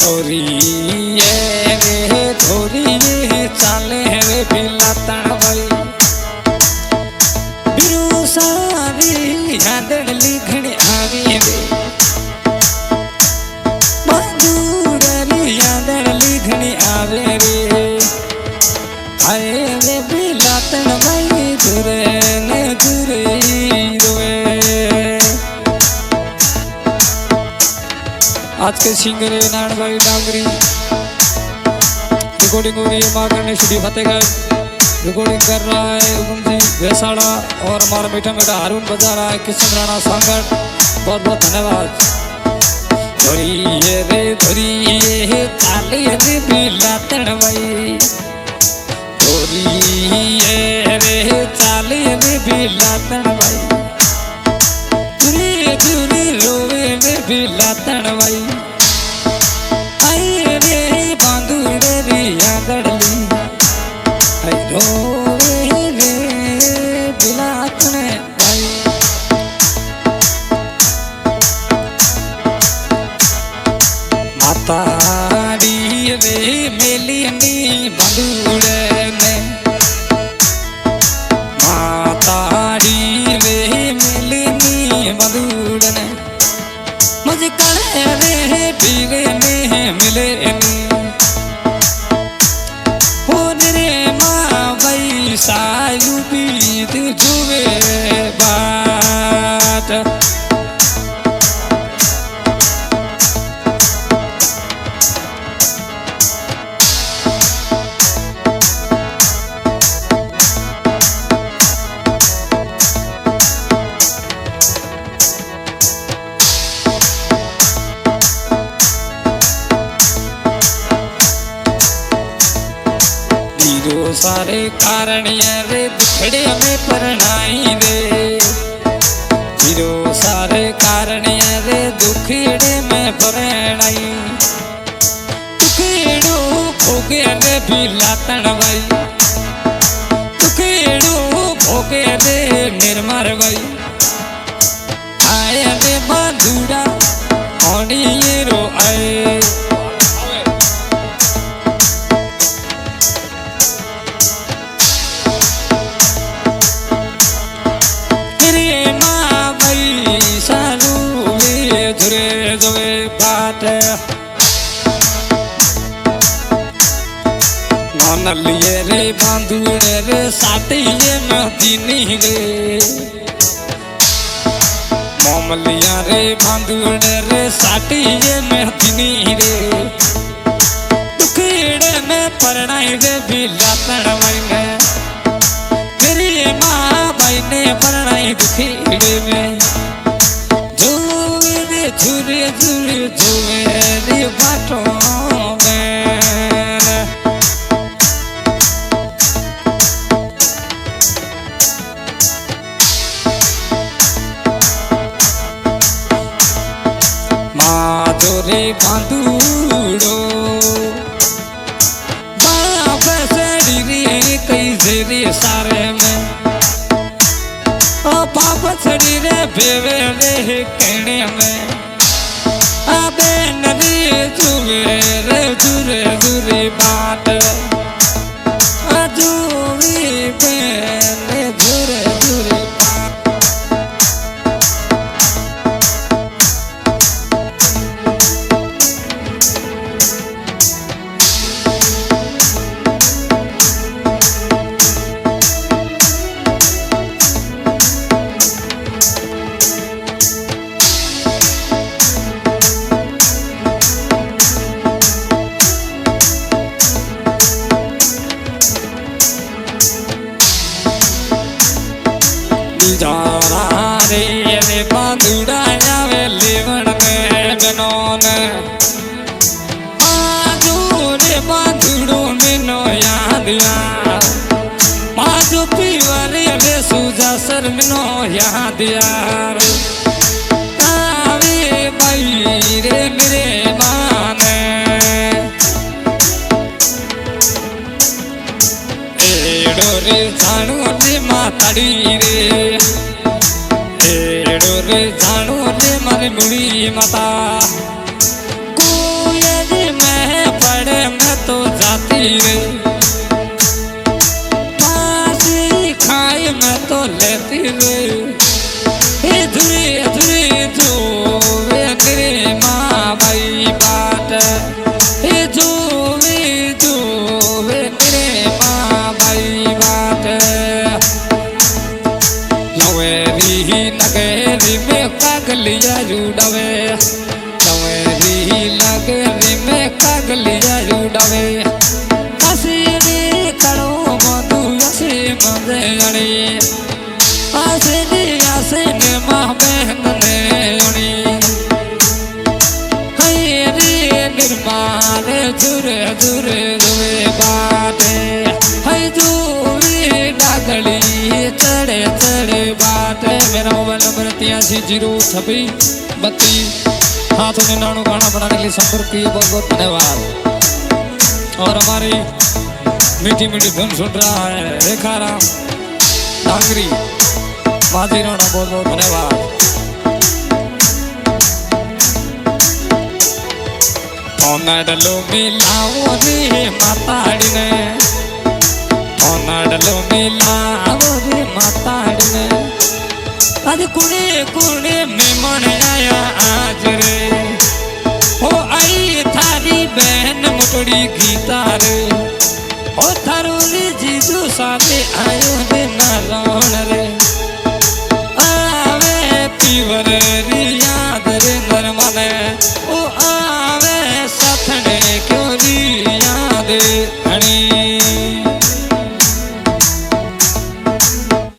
छोरी रे छोरी चाले रे बिलातण भाई बिरू सारी यादड़ लिखणी आवी रे बंदूर यादड़ लिखणी आवे रे आए रे बिलातण भाई दुरे ने दुरे रोए। आज के सिंगर नारायण भाई डांगरी रिकॉर्डिंग हो रही है मागने स्टूडियो फतेहगढ़। रिकॉर्डिंग कर रहा है उमन सिंह वैसाड़ा और हमारा मीठा मीठा हारून बजा रहा है किशन राणा सांगड़। बहुत बहुत धन्यवाद। धोरिए रे धोरिए चाले रे बिलातण भाई धोरिए रे चाले रे बिलातण भाई दूरी दूरी रोवे रे बिलातण भाई आई रे बांधुड़े रे यादड़ली आई रोवे रे बिलातण भाई। माताड़ी रे मेलिनी बांधुड़े ने माताड़ी रे मेलिनी बांधुड़े ने मुझे कड़े रे पीरे में मिले हो रे माँ भाई सायु बीत जुए बाट। सारे कारण रे दुखड़े में परनाई रे जीरो सारे कारण रे दुखड़े में परनाई दुखेड़ो भोगे रे बिलातण भाई दुखेड़ो भोगे रे निर्मर भाई आए रे बांधुड़ा औनी रो आए लिए रे बांधुड़े रे साटिए मदीनी रे मोमलिया रे बांधुड़े रे साटिए मदीनी रे दुखेड़े में परनाई रे बिलातण भाई ने मेरी माँ भाई ने परनाई दुखेड़े में झूरे रे झूरे झूरे झूरे रे बाटों में रे बांधुड़ो बाप सड़ी रे कैसे रे सारे में ओ बाप सड़ी रे बेवे रे कहने में अबे नदी जुए रे जुरे जुरे बात अजूरी बेने जुरे जुरे जारा रे बांधुड़ा आवे लेवन में गनौन माजो रे बांधुड़ो मिनो याद यार माजो पीवरे रे सुजा सर मिनो याद यार आवे भाई रे मेरे माने एड़ो रे जानो रे माताड़ी रे एड़ो रे जानो रे मारे मुड़ी माता कोई नगरी में कागलिया जुड़ावे चवेरी नगरी में कागलिया जुड़ावे हसीनी कड़ो मधु हसी मदनी हसीनी हसीनी माँ बहन ने उनी हरी निर्माण जुरे जुरे जुए बाटे है जुवी डागली चढ़े चढ़े बाटे मेरा मोबाइल नंबर 83062632 हाथों में नानू गाना बनाने के लिए संपर्क किए बहुत बहुत धन्यवाद। और हमारी मीठी मीठी धुन सुन रहा है रेखाराम डांगरी माझी राणा बहुत बहुत धन्यवाद। ओनडलो मिलाओ रे माताड़ी ने ओनडलो मिलाओ रे माताड़ी ने आज कुड़े कुड़े मेहमान आया आज रे ओ आई थारी बहन मोटड़ी गीता रे ओ थारो रे जीजू साथे आयो रे नारायण